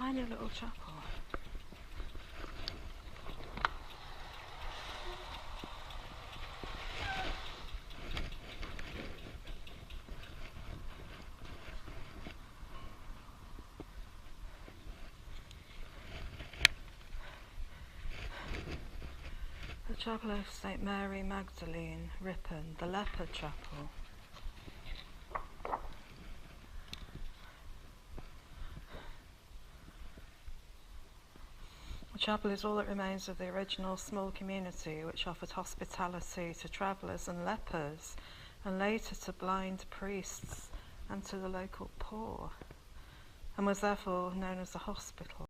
tiny little chapel. The Chapel of St. Mary Magdalene, Ripon, the Leper Chapel. The chapel is all that remains of the original small community which offered hospitality to travellers and lepers, and later to blind priests and to the local poor, and was therefore known as the hospital.